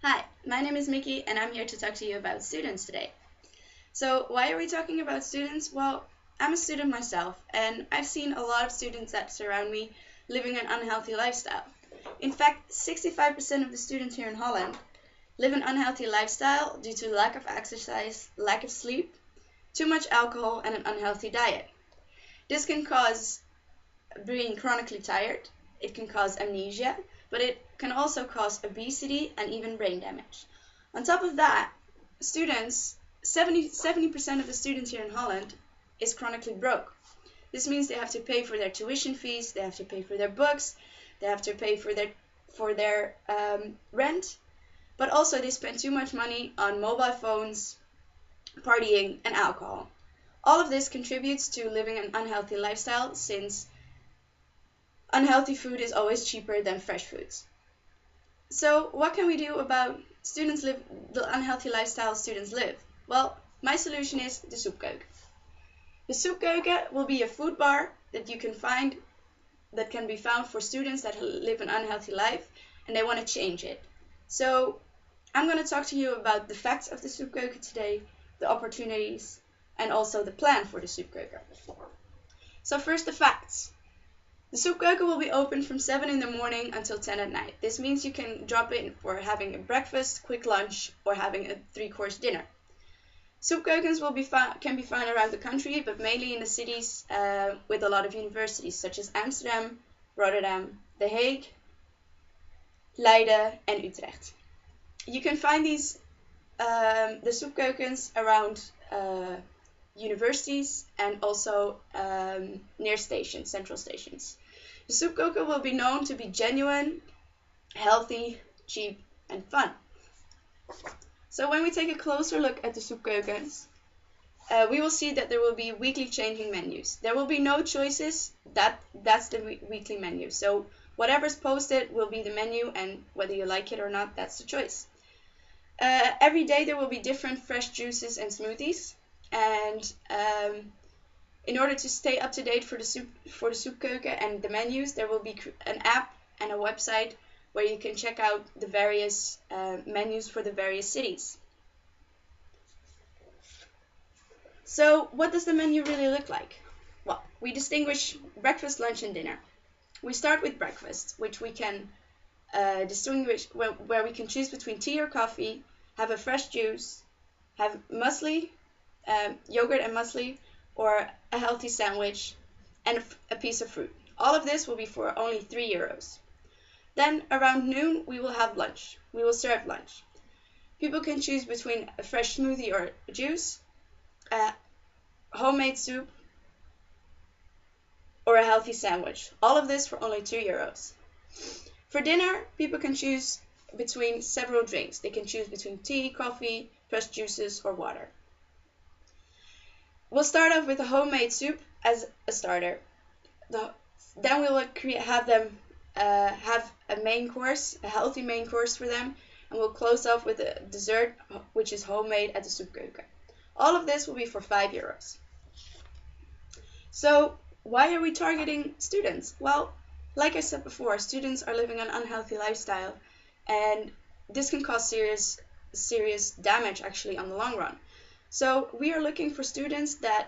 Hi, my name is Mikki and I'm here to talk to you about students today. So, why are we talking about students? Well, I'm a student myself and I've seen a lot of students that surround me living an unhealthy lifestyle. In fact, 65% of the students here in Holland live an unhealthy lifestyle due to lack of exercise, lack of sleep, too much alcohol, and an unhealthy diet. This can cause being chronically tired, it can cause amnesia, but it can also cause obesity and even brain damage. On top of that, students, 70% of the students here in Holland is chronically broke. This means they have to pay for their tuition fees, they have to pay for their books, they have to pay for their rent, but also they spend too much money on mobile phones, partying, and alcohol. All of this contributes to living an unhealthy lifestyle since unhealthy food is always cheaper than fresh foods. So what can we do about the unhealthy lifestyle students live? Well, my solution is the soepkeuken. The soepkeuken will be a food bar that you can find that can be found for students that live an unhealthy life and they want to change it. So I'm going to talk to you about the facts of the soepkeuken today, the opportunities, and also the plan for the soepkeuken. So first the facts. The soepkeuken will be open from 7 in the morning until 10 at night. This means you can drop in for having a breakfast, quick lunch, or having a 3-course dinner. Soepkeukens can be found around the country, but mainly in the cities with a lot of universities, such as Amsterdam, Rotterdam, The Hague, Leiden, and Utrecht. You can find the soepkeukens around universities and also near stations, central stations. The soepkeuken will be known to be genuine, healthy, cheap, and fun. So when we take a closer look at the soepkeukens, we will see that there will be weekly changing menus. There will be no choices. That's the weekly menu. So whatever's posted will be the menu, and whether you like it or not, that's the choice. Every day there will be different fresh juices and smoothies, and in order to stay up to date for the soepkeuken and the menus, there will be an app and a website where you can check out the various menus for the various cities. So what does the menu really look like? Well, we distinguish breakfast, lunch, and dinner. We start with breakfast, which we can distinguish where we can choose between tea or coffee, have a fresh juice, have muesli, yogurt and muesli, or a healthy sandwich, and a piece of fruit. All of this will be for only €3. Then around noon we will have lunch. We will serve lunch. People can choose between a fresh smoothie or juice, a homemade soup, or a healthy sandwich. All of this for only €2. For dinner, people can choose between several drinks. They can choose between tea, coffee, fresh juices, or water. We'll start off with a homemade soup as a starter. Then we'll have them have a main course, a healthy main course for them, and we'll close off with a dessert which is homemade at the soepkeuken. All of this will be for €5. So why are we targeting students? Well, like I said before, students are living an unhealthy lifestyle, and this can cause serious damage actually on the long run. So we are looking for students that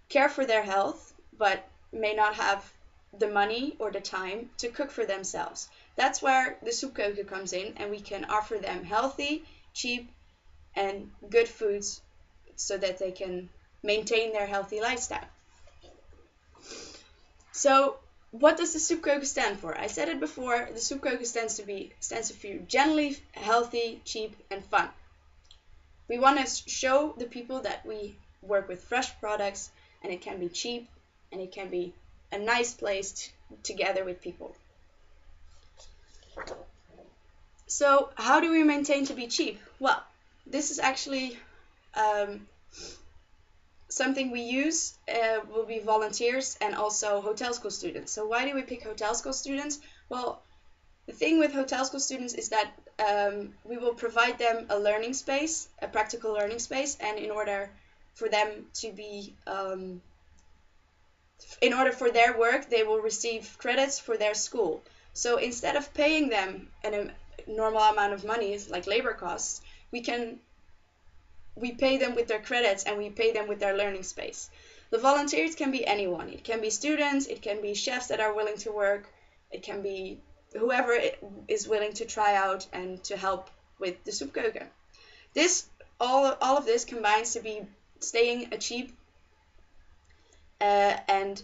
care for their health, but may not have the money or the time to cook for themselves. That's where the soepkeuken comes in, and we can offer them healthy, cheap, and good foods so that they can maintain their healthy lifestyle. So what does the soepkeuken stand for? I said it before, the soepkeuken stands for generally healthy, cheap, and fun. We want to show the people that we work with fresh products, and it can be cheap, and it can be a nice place to gather with people. So how do we maintain to be cheap? Well, this is actually something we use will be volunteers and also hotel school students. So why do we pick hotel school students? Well, the thing with hotel school students is that we will provide them a learning space, a practical learning space, and in order for them to be, in order for their work, they will receive credits for their school. So instead of paying them normal amount of money, like labor costs, we pay them with their credits and we pay them with their learning space. The volunteers can be anyone. It can be students, it can be chefs that are willing to work, it can be whoever is willing to try out and to help with the soepkeuken. All of this combines to be staying a cheap and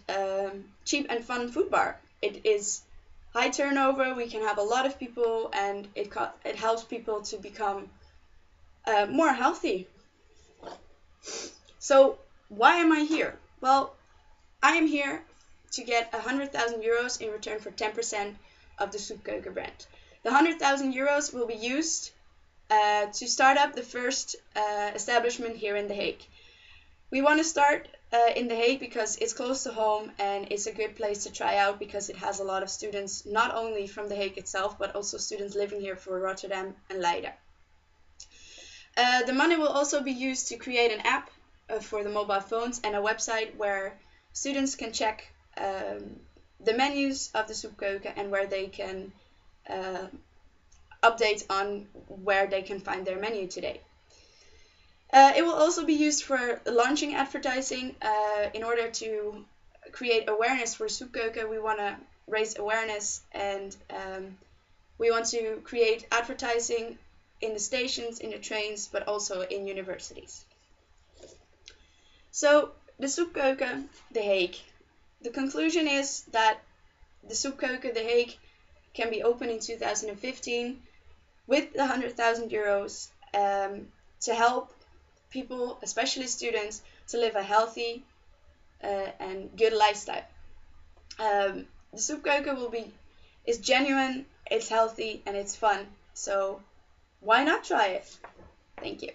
fun food bar. It is high turnover. We can have a lot of people, and it helps people to become more healthy. So why am I here? Well, I am here to get 100,000 euros in return for 10% of the soepkeuken brand. The 100,000 euros will be used to start up the first establishment here in The Hague. We want to start in The Hague because it's close to home and it's a good place to try out because it has a lot of students, not only from The Hague itself, but also students living here for Rotterdam and Leiden. The money will also be used to create an app for the mobile phones and a website where students can check the menus of the soepkeuken and where they can update on where they can find their menu today. It will also be used for launching advertising. In order to create awareness for soepkeuken, we want to raise awareness, and we want to create advertising in the stations, in the trains, but also in universities. So the soepkeuken, The Hague. The conclusion is that the soepkeuken, The Hague can be opened in 2015 with the 100,000 euros to help people, especially students, to live a healthy and good lifestyle. The soepkeuken is genuine, it's healthy, and it's fun. So why not try it? Thank you.